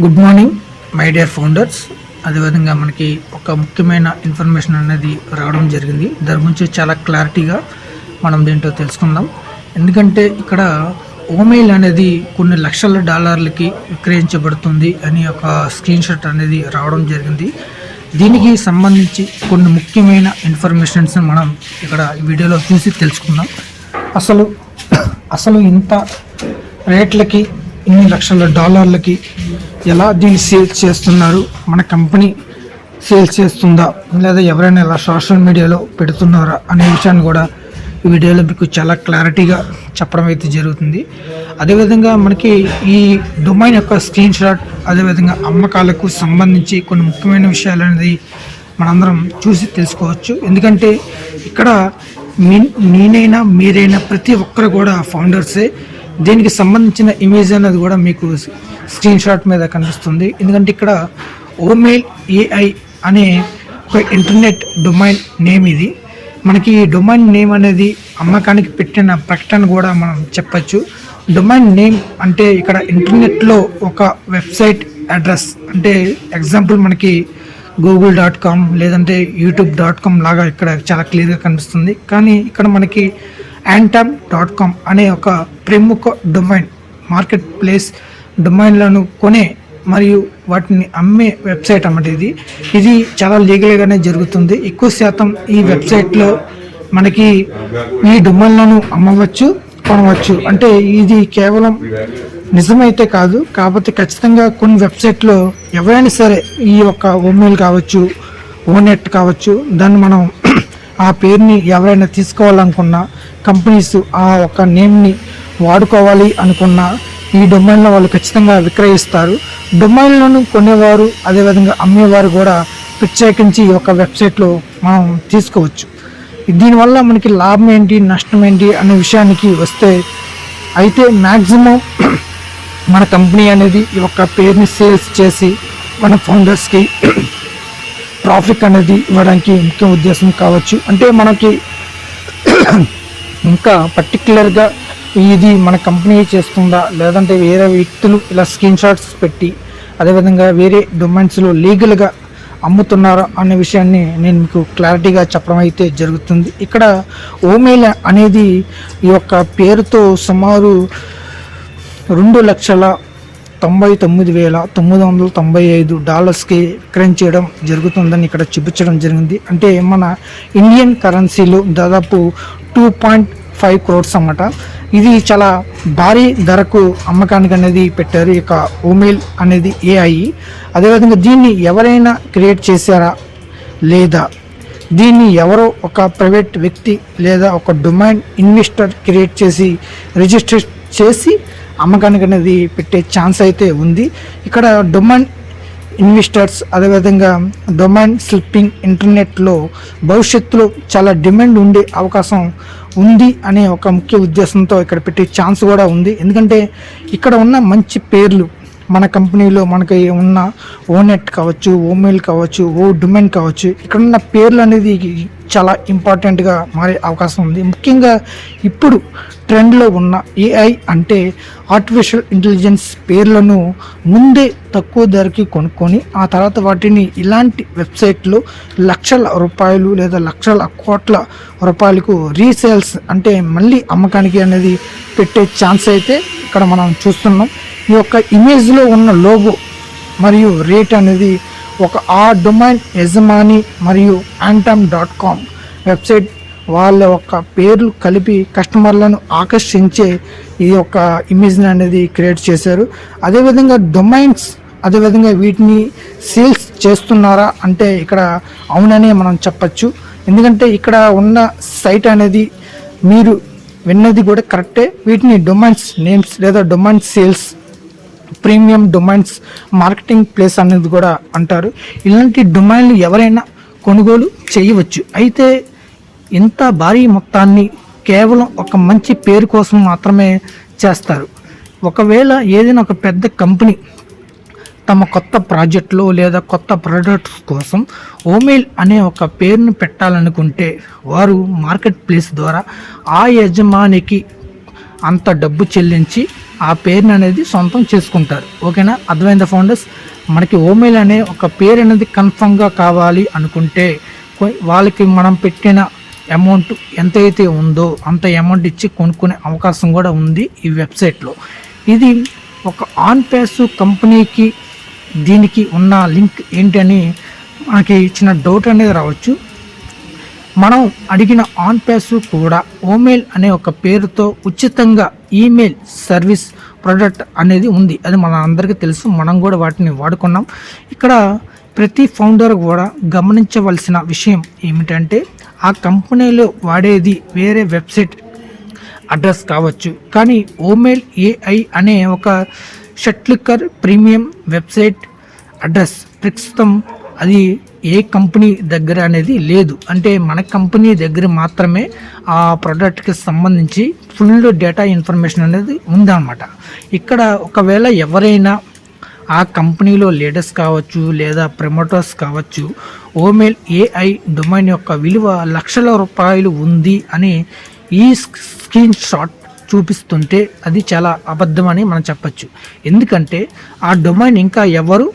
Good morning my dear founders. అదేవిధంగా మనకి ఒక ముఖ్యమైన ఇన్ఫర్మేషన్ అనేది రావడం జరిగింది. దాని గురించి చాలా క్లారిటీగా మనం దీంట్లో తెలుసుకుందాం. ఎందుకంటే ఇక్కడ ఓమెయిల్ అనేది కొన్ని లక్షల డాలర్లకి విక్రయించబడుతుంది అని ఒక స్క్రీన్ షాట్ అనేది రావడం జరిగింది. దీనికి సంబంధించి కొన్ని ముఖ్యమైన ఇన్ఫర్మేషన్స్ మనం ఇక్కడ ఈ వీడియోలో చూసి తెలుసుకుందాం. అసలు ఇంత రేట్లకి ఇన్ని లక్షల డాలర్లకి ఎలా దీన్ని సేల్స్ చేస్తున్నారు, మన కంపెనీ సేల్స్ చేస్తుందా లేదా ఎవరైనా ఇలా సోషల్ మీడియాలో పెడుతున్నారా అనే విషయాన్ని కూడా ఈ వీడియోలో మీకు చాలా క్లారిటీగా చెప్పడం అయితే జరుగుతుంది. అదేవిధంగా మనకి ఈ డొమైన్ యొక్క స్క్రీన్ షాట్, అదేవిధంగా అమ్మకాలకు సంబంధించి కొన్ని ముఖ్యమైన విషయాలు అనేది మనందరం చూసి తెలుసుకోవచ్చు. ఎందుకంటే ఇక్కడ నేనైనా మీరైనా ప్రతి ఒక్కరు కూడా ఫౌండర్సే. దీనికి సంబంధించిన ఇమేజ్ అనేది కూడా మీకు స్క్రీన్ షాట్ మీద కనిపిస్తుంది. ఎందుకంటే ఇక్కడ ఓమెయిల్ ఏఐ అనే ఒక ఇంటర్నెట్ డొమైన్ నేమ్ ఇది. మనకి ఈ డొమైన్ నేమ్ అనేది అమ్మకానికి పెట్టిన ప్రకటన కూడా మనం చెప్పచ్చు. డొమైన్ నేమ్ అంటే ఇక్కడ ఇంటర్నెట్లో ఒక వెబ్సైట్ అడ్రస్, అంటే ఎగ్జాంపుల్ మనకి google.com లేదంటే youtube.com లాగా ఇక్కడ చాలా క్లియర్గా కనిపిస్తుంది. కానీ ఇక్కడ మనకి antam.com అనే ఒక ప్రముఖ డొమైన్, మార్కెట్ ప్లేస్ డొమైన్లను కొనే మరియు వాటిని అమ్మే వెబ్సైట్ అన్నమాట. ఇది చాలా లీగల్గానే జరుగుతుంది. ఎక్కువ శాతం ఈ వెబ్సైట్లో మనకి ఈ డొమైన్లను అమ్మవచ్చు, కొనవచ్చు. అంటే ఇది కేవలం నిజమైతే కాదు, కాకపోతే ఖచ్చితంగా కొన్ని వెబ్సైట్లో ఎవరైనా సరే ఈ యొక్క ఓమెయిల్ కావచ్చు, ఓనెట్ కావచ్చు, దాన్ని మనం ఆ పేరుని ఎవరైనా తీసుకోవాలనుకున్నా, కంపెనీస్ ఆ ఒక నేమ్ని వాడుకోవాలి అనుకున్నా ఈ డొమైన్లో వాళ్ళు ఖచ్చితంగా విక్రయిస్తారు. డొమైన్లను కొనేవారు అదేవిధంగా అమ్మేవారు కూడా ప్రత్యేకించి ఈ యొక్క వెబ్సైట్లో మనం తీసుకోవచ్చు. దీనివల్ల మనకి లాభం ఏంటి, నష్టం ఏంటి అనే విషయానికి వస్తే అయితే మ్యాక్సిమం మన కంపెనీ అనేది ఈ యొక్క పేరుని సేల్స్ చేసి మన ఫౌండర్స్కి ప్రాఫిట్ అనేది ఇవ్వడానికి ముఖ్య ఉద్దేశం కావచ్చు. అంటే మనకి ఇంకా పర్టికులర్గా ఇది మన కంపెనీ చేస్తుందా లేదంటే వేరే వ్యక్తులు ఇలా స్క్రీన్ షాట్స్ పెట్టి అదేవిధంగా వేరే డొమైన్స్లో లీగల్గా అమ్ముతున్నారా అనే విషయాన్ని నేను మీకు క్లారిటీగా చెప్పడం అయితే జరుగుతుంది. ఇక్కడ ఓమెయిల్ అనేది ఈ యొక్క పేరుతో సుమారు $2,99,995 విక్రయించడం జరుగుతుందని ఇక్కడ చూపించడం జరిగింది. అంటే మన ఇండియన్ కరెన్సీలో దాదాపు 2.5 crores అన్నమాట. ఇది చాలా భారీ ధరకు అమ్మకానికి అనేది పెట్టారు ఇక ఓమెయిల్ అనేది ఏఐ. అదేవిధంగా దీన్ని ఎవరైనా క్రియేట్ చేశారా లేదా దీన్ని ఎవరో ఒక ప్రైవేట్ వ్యక్తి లేదా ఒక డొమైన్ ఇన్వెస్టర్ క్రియేట్ చేసి రిజిస్టర్ చేసి అమ్మకానికి అనేది పెట్టే ఛాన్స్ అయితే ఉంది. ఇక్కడ డొమైన్ ఇన్వెస్టర్స్ అదేవిధంగా డొమైన్ స్లిప్పింగ్ ఇంటర్నెట్లో భవిష్యత్తులో చాలా డిమాండ్ ఉండే అవకాశం ఉంది అనే ఒక ముఖ్య ఉద్దేశంతో ఇక్కడ పెట్టే ఛాన్స్ కూడా ఉంది. ఎందుకంటే ఇక్కడ ఉన్న మంచి పేర్లు మన కంపెనీలో మనకి ఉన్న ఓనెట్ కావచ్చు, ఓమెయిల్ కావచ్చు, ఓ డొమైన్ కావచ్చు, ఇక్కడ ఉన్న పేర్లు అనేది చాలా ఇంపార్టెంట్గా మారే అవకాశం ఉంది. ముఖ్యంగా ఇప్పుడు ట్రెండ్లో ఉన్న ఏఐ అంటే ఆర్టిఫిషియల్ ఇంటెలిజెన్స్ పేర్లను ముందే తక్కువ ధరకి కొనుక్కొని ఆ తర్వాత వాటిని ఇలాంటి వెబ్సైట్లో లక్షల రూపాయలు లేదా లక్షల కోట్ల రూపాయలకు రీసేల్స్ అంటే మళ్ళీ అమ్మకానికి అనేది పెట్టే ఛాన్స్ అయితే ఇక్కడ మనం చూస్తున్నాం. ఈ యొక్క ఇమేజ్లో ఉన్న లోగో మరియు రేట్ అనేది ఒక ఆ డొమైన్ యజమాని మరియు antam.com వెబ్సైట్ వాళ్ళ యొక్క పేర్లు కలిపి కస్టమర్లను ఆకర్షించే ఈ యొక్క ఇమేజ్ని అనేది క్రియేట్ చేశారు. అదేవిధంగా డొమైన్స్ అదేవిధంగా వీటిని సేల్స్ చేస్తున్నారా అంటే ఇక్కడ అవుననే మనం చెప్పచ్చు. ఎందుకంటే ఇక్కడ ఉన్న సైట్ అనేది మీరు విన్నది కూడా కరెక్టే. వీటిని డొమైన్స్ నేమ్స్ లేదా domain sales premium domains marketing place అనేది కూడా అంటారు. ఇలాంటి డొమైన్లు ఎవరైనా కొనుగోలు చేయవచ్చు. అయితే ఇంత భారీ మొత్తాన్ని కేవలం ఒక మంచి పేరు కోసం మాత్రమే చేస్తారు. ఒకవేళ ఏదైనా ఒక పెద్ద కంపెనీ తమ కొత్త ప్రాజెక్టులో లేదా కొత్త ప్రోడక్ట్స్ కోసం ఓమెయిల్ అనే ఒక పేరును పెట్టాలనుకుంటే వారు మార్కెట్ ప్లేస్ ద్వారా ఆ యజమానికి అంత డబ్బు చెల్లించి ఆ పేరుని అనేది సొంతం చేసుకుంటారు. ఓకేనా, అర్థమైందా ఫౌండర్స్? మనకి ఓమెయిల్ అనే ఒక పేరు అనేది కన్ఫర్మ్గా కావాలి అనుకుంటే వాళ్ళకి మనం పెట్టిన అమౌంట్ ఎంతైతే ఉందో అంత అమౌంట్ ఇచ్చి కొనుక్కునే అవకాశం కూడా ఉంది ఈ వెబ్సైట్లో. ఇది ఒక ఆన్ పేస్ కంపెనీకి దీనికి ఉన్న లింక్ ఏంటని మనకి చిన్న డౌట్ అనేది రావచ్చు. మనం అడిగిన ఆన్ పేస్ కూడా ఓమెయిల్ అనే ఒక పేరుతో ఉచితంగా ఈమెయిల్ సర్వీస్ ప్రోడక్ట్ అనేది ఉంది. అది మన అందరికీ తెలుసు, మనం కూడా వాటిని వాడుకున్నాం. ఇక్కడ ప్రతి ఫౌండర్ కూడా గమనించవలసిన విషయం ఏమిటంటే ఆ కంపెనీలో వాడేది వేరే వెబ్సైట్ అడ్రస్ కావచ్చు, కానీ ఓమెయిల్ ఏఐ అనే ఒక షట్లికర్ ప్రీమియం వెబ్సైట్ అడ్రస్ ప్రస్తుతం అది ఏ కంపెనీ దగ్గర అనేది లేదు. అంటే మన కంపెనీ దగ్గర మాత్రమే ఆ ప్రోడక్ట్కి సంబంధించి ఫుల్ డేటా ఇన్ఫర్మేషన్ అనేది ఉందన్నమాట. ఇక్కడ ఒకవేళ ఎవరైనా ఆ కంపెనీలో లీడర్స్ కావచ్చు లేదా ప్రమోటర్స్ కావచ్చు ఓమెయిల్ ఏఐ డొమైన్ యొక్క విలువ లక్షల రూపాయలు ఉంది అని ఈ స్క్రీన్ షాట్ చూపిస్తుంటే అది చాలా అబద్ధమని మనం చెప్పచ్చు. ఎందుకంటే ఆ డొమైన్ ఇంకా ఎవరు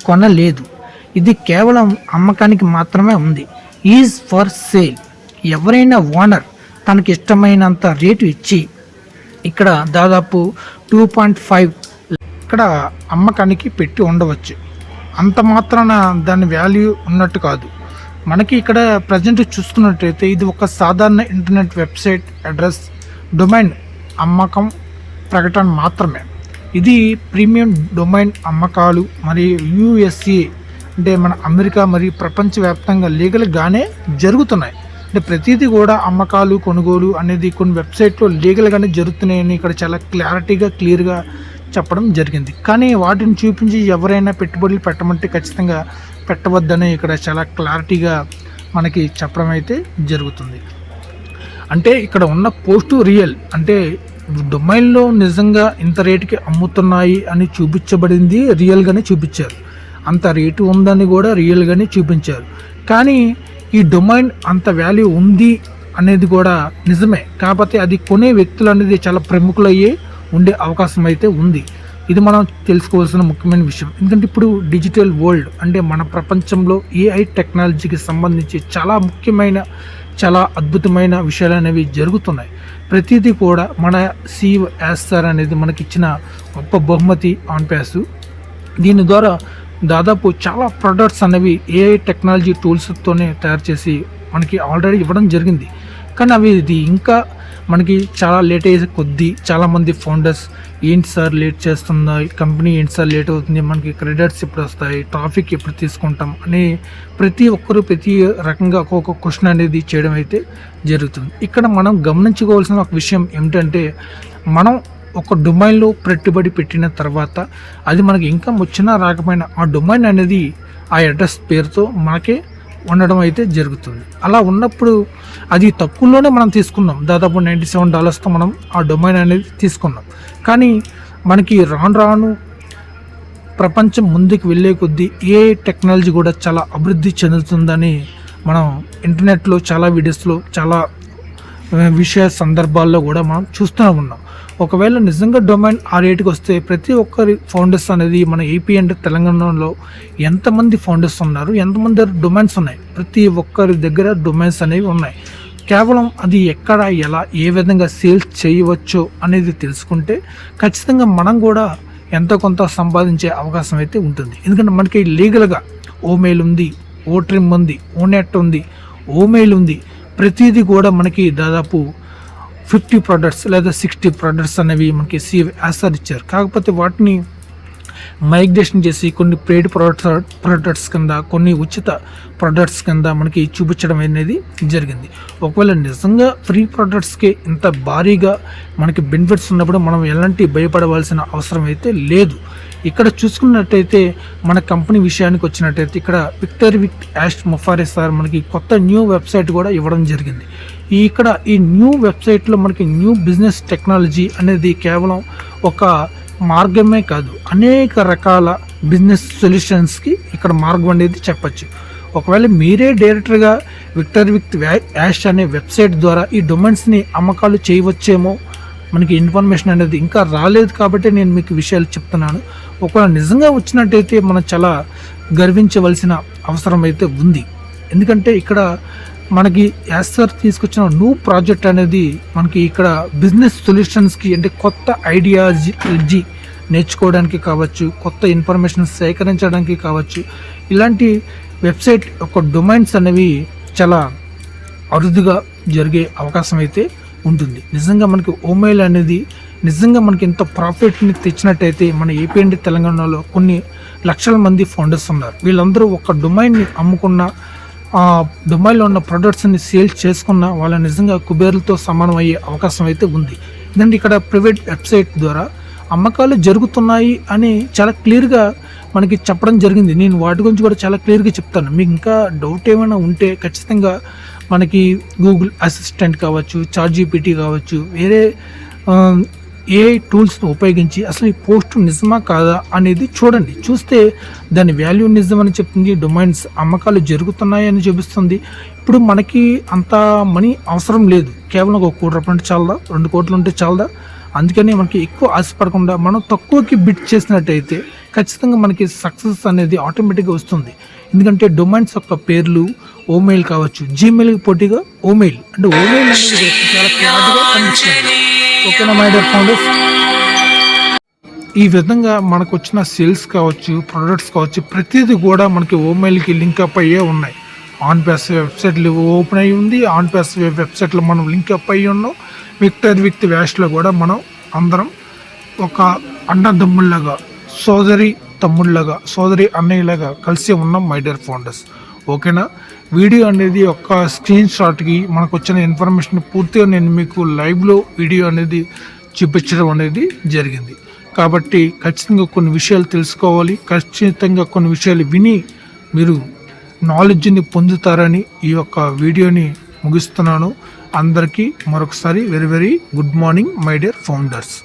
కొనలేదు, ఇది కేవలం అమ్మకానికి మాత్రమే ఉంది. Is for sale. ఎవరైనా ఓనర్ తనకి ఇష్టమైనంత రేటు ఇచ్చి ఇక్కడ దాదాపు 2.5 ఇక్కడ అమ్మకానికి పెట్టి ఉండవచ్చు. అంత మాత్రాన దాని వాల్యూ ఉన్నట్టు కాదు. మనకి ఇక్కడ ప్రజెంట్ చూసుకున్నట్టయితే ఇది ఒక సాధారణ ఇంటర్నెట్ వెబ్సైట్ అడ్రస్ డొమైన్ అమ్మకం ప్రకటన మాత్రమే. ఇది ప్రీమియం డొమైన్ అమ్మకాలు మరియు యూఎస్ఏ అంటే మన అమెరికా మరియు ప్రపంచవ్యాప్తంగా లీగల్గానే జరుగుతున్నాయి. అంటే ప్రతిదీ కూడా అమ్మకాలు కొనుగోలు అనేది కొన్ని వెబ్సైట్లో లీగల్గానే జరుగుతున్నాయని ఇక్కడ చాలా క్లియర్గా చెప్పడం జరిగింది. కానీ వాటిని చూపించి ఎవరైనా పెట్టుబడులు పెట్టమంటే ఖచ్చితంగా పెట్టవద్దని ఇక్కడ చాలా క్లారిటీగా మనకి చెప్పడం అయితే జరుగుతుంది. అంటే ఇక్కడ ఉన్న పోస్టు రియల్, అంటే డొమైన్లో నిజంగా ఇంత రేటుకి అమ్ముతున్నాయి అని చూపించబడింది రియల్గానే చూపించారు, అంత రేటు ఉందని కూడా రియల్గానే చూపించారు. కానీ ఈ డొమైన్ అంత వాల్యూ ఉంది అనేది కూడా నిజమే, కాకపోతే అది కొనే వ్యక్తులు అనేది చాలా ప్రముఖులు అయ్యే ఉండే అవకాశం అయితే ఉంది. ఇది మనం తెలుసుకోవాల్సిన ముఖ్యమైన విషయం. ఎందుకంటే ఇప్పుడు డిజిటల్ వరల్డ్ అంటే మన ప్రపంచంలో ఏఐ టెక్నాలజీకి సంబంధించి చాలా ముఖ్యమైన చాలా అద్భుతమైన విషయాలు అనేవి జరుగుతున్నాయి. ప్రతిదీ కూడా మన సిఎస్ఆర్ అనేది మనకి ఇచ్చిన గొప్ప బహుమతి ఆన్ పేస్. దీని ద్వారా దాదాపు చాలా ప్రొడక్ట్స్ అనేవి ఏఐ టెక్నాలజీ టూల్స్తోనే తయారు చేసి మనకి ఆల్రెడీ ఇవ్వడం జరిగింది. కానీ అవి ఇది ఇంకా మనకి చాలా లేట్ అయ్యే కొద్దీ చాలామంది ఫౌండర్స్ ఏంటి సార్ లేట్ చేస్తున్నాయి, కంపెనీ ఏంటి సార్ లేట్ అవుతుంది, మనకి క్రెడిట్స్ ఎప్పుడు వస్తాయి, ట్రాఫిక్ ఎప్పుడు తీసుకుంటాం అని ప్రతి ఒక్కరూ ప్రతి రకంగా ఒక్కొక్క క్వశ్చన్ అనేది చేయడం అయితే జరుగుతుంది. ఇక్కడ మనం గమనించుకోవాల్సిన ఒక విషయం ఏమిటంటే మనం ఒక డొమైన్లో పెట్టుబడి పెట్టిన తర్వాత అది మనకి ఇంకా వచ్చినా రాకపోయినా ఆ డొమైన్ అనేది ఆ అడ్రస్ పేరుతో మనకే ఉండడం అయితే జరుగుతుంది. అలా ఉన్నప్పుడు అది తక్కువలోనే మనం తీసుకున్నాం, దాదాపు $97తో మనం ఆ డొమైన్ అనేది తీసుకున్నాం. కానీ మనకి రాను ప్రపంచం ముందుకు వెళ్ళే కొద్దీ ఏ టెక్నాలజీ కూడా చాలా అభివృద్ధి చెందుతుందని మనం ఇంటర్నెట్లో చాలా వీడియోస్లో చాలా విషయ సందర్భాల్లో కూడా మనం చూస్తూనే ఉన్నాం. ఒకవేళ నిజంగా డొమైన్ ఆ రేటుకి వస్తే ప్రతి ఒక్కరి ఫౌండర్స్ అనేది మన ఏపీ అండ్ తెలంగాణలో ఎంతమంది ఫౌండర్స్ ఉన్నారు, ఎంతమంది డొమైన్స్ ఉన్నాయి, ప్రతి ఒక్కరి దగ్గర డొమైన్స్ అనేవి ఉన్నాయి. కేవలం అది ఎక్కడ ఎలా ఏ విధంగా సేల్స్ చేయవచ్చో అనేది తెలుసుకుంటే ఖచ్చితంగా మనం కూడా ఎంతో కొంత సంపాదించే అవకాశం అయితే ఉంటుంది. ఎందుకంటే మనకి లీగల్గా ఓమెయిల్ ఉంది, ఓట్రిమ్ ఉంది, ఓనెట్ ఉంది, ఓమెయిల్ ఉంది, ప్రతిదీ కూడా మనకి దాదాపు 50 ప్రోడక్ట్స్ లేదా 60 ప్రోడక్ట్స్ అనేవి మనకి సిఎస్ఆర్ ఇచ్చారు. కాకపోతే వాటిని మైగ్రేషన్ చేసి కొన్ని పెయిడ్ ప్రోడక్ట్స్ కింద కొన్ని ఉచిత ప్రోడక్ట్స్ కింద మనకి చూపించడం అనేది జరిగింది. ఒకవేళ నిజంగా ఫ్రీ ప్రోడక్ట్స్కి ఇంత భారీగా మనకి బెనిఫిట్స్ ఉన్నప్పుడు మనం ఎలాంటి భయపడవలసిన అవసరం అయితే లేదు. ఇక్కడ చూసుకున్నట్టయితే మన కంపెనీ విషయానికి వచ్చినట్టయితే ఇక్కడ విక్టర్ విత్ యాష్ ముఫారే సార్ మనకి కొత్త న్యూ వెబ్సైట్ కూడా ఇవ్వడం జరిగింది. ఇక్కడ ఈ న్యూ వెబ్సైట్లో మనకి న్యూ బిజినెస్ టెక్నాలజీ అనేది కేవలం ఒక మార్గమే కాదు, అనేక రకాల బిజినెస్ సొల్యూషన్స్కి ఇక్కడ మార్గం అనేది చెప్పచ్చు. ఒకవేళ మీరే డైరెక్టర్గా విక్టర్ విత్ యాష్ అనే వెబ్సైట్ ద్వారా ఈ డొమైన్స్ని అమ్మకాలు చేయవచ్చేమో మనకి ఇన్ఫర్మేషన్ అనేది ఇంకా రాలేదు కాబట్టి నేను మీకు విషయాలు చెప్తున్నాను. ఒకవేళ నిజంగా వచ్చినట్టయితే మనం చాలా గర్వించవలసిన అవసరం అయితే ఉంది. ఎందుకంటే ఇక్కడ మనకి యాస్టర్ తీసుకొచ్చిన న్యూ ప్రాజెక్ట్ అనేది మనకి ఇక్కడ బిజినెస్ సొల్యూషన్స్కి అంటే కొత్త ఐడియాలజీ నేర్చుకోవడానికి కావచ్చు, కొత్త ఇన్ఫర్మేషన్ సేకరించడానికి కావచ్చు, ఇలాంటి వెబ్సైట్ యొక్క డొమైన్స్ అనేవి చాలా అరుదుగా జరిగే అవకాశం అయితే ఉంటుంది. నిజంగా మనకి ఓమెయిల్ అనేది నిజంగా మనకి ఎంత ప్రాఫిట్ని తెచ్చినట్టయితే మన ఏపీ అండ్ తెలంగాణలో కొన్ని లక్షల మంది ఫౌండర్స్ ఉన్నారు. వీళ్ళందరూ ఒక డొమైన్ని అమ్ముకున్న, ఆ డొమైన్లో ఉన్న ప్రొడక్ట్స్ని సేల్ చేసుకున్న వాళ్ళ నిజంగా కుబేర్లతో సమానం అయ్యే అవకాశం అయితే ఉంది. ఎందుకంటే ఇక్కడ ప్రైవేట్ వెబ్సైట్ ద్వారా అమ్మకాలు జరుగుతున్నాయి అని చాలా క్లియర్గా మనకి చెప్పడం జరిగింది. నేను వాటి గురించి కూడా చాలా క్లియర్గా చెప్తాను. మీకు ఇంకా డౌట్ ఏమైనా ఉంటే ఖచ్చితంగా మనకి గూగుల్ అసిస్టెంట్ కావచ్చు, చాట్‌జీపీటీ కావచ్చు, వేరే ఏఐ టూల్స్ని ఉపయోగించి అసలు ఈ పోస్ట్ నిజమా కాదా అనేది చూడండి. చూస్తే దాని వాల్యూ నిజమని చెప్తుంది, డొమైన్స్ అమ్మకాలు జరుగుతున్నాయని చూపిస్తుంది. ఇప్పుడు మనకి అంత మనీ అవసరం లేదు, కేవలం 1 కోటి రూపాయలు ఉంటే చాలదా, 2 కోట్లు ఉంటే చాలదా? అందుకని మనకి ఎక్కువ ఆశపడకుండా మనం తక్కువకి బిట్ చేసినట్టయితే ఖచ్చితంగా మనకి సక్సెస్ అనేది ఆటోమేటిక్గా వస్తుంది. ఎందుకంటే డొమైన్స్ యొక్క పేర్లు ఓమెయిల్ కావచ్చు, జీమెయిల్కి పోటీగా ఓమెయిల్ అంటే ఓమెయిల్ అనేది చాలా క్లారిటీగా కనిపిస్తుంది. ఓకేనా మై డియర్ ఫౌండర్స్? ఈ విధంగా మనకు వచ్చిన సేల్స్ కావచ్చు, ప్రొడక్ట్స్ కావచ్చు, ప్రతిదీ కూడా మనకి ఓమెయిల్కి లింక్ అప్ అయ్యే ఉన్నాయి. ఆన్ ప్యాస్ వెబ్సైట్లు ఓపెన్ అయ్యి ఉంది, ఆన్ ప్యాస్ వెబ్సైట్లో మనం లింక్ అప్ అయ్యి ఉన్నాం. వ్యక్తి వ్యాష్లో కూడా మనం అందరం ఒక అన్నదమ్ముళ్ళగా, సోదరి తమ్ముళ్ళగా, సోదరి అన్నయ్యలాగా కలిసి ఉన్నాం మై డియర్ ఫౌండర్స్. ఓకేనా? వీడియో అనేది ఒక స్క్రీన్ షాట్కి మనకు వచ్చిన ఇన్ఫర్మేషన్ పూర్తిగా నేను మీకు లైవ్లో వీడియో అనేది చూపించడం అనేది జరిగింది. కాబట్టి ఖచ్చితంగా కొన్ని విషయాలు తెలుసుకోవాలి, ఖచ్చితంగా కొన్ని విషయాలు విని మీరు నాలెడ్జ్ని పొందుతారని ఈ యొక్క వీడియోని ముగిస్తున్నాను. అందరికీ మరొకసారి very good morning my dear founders.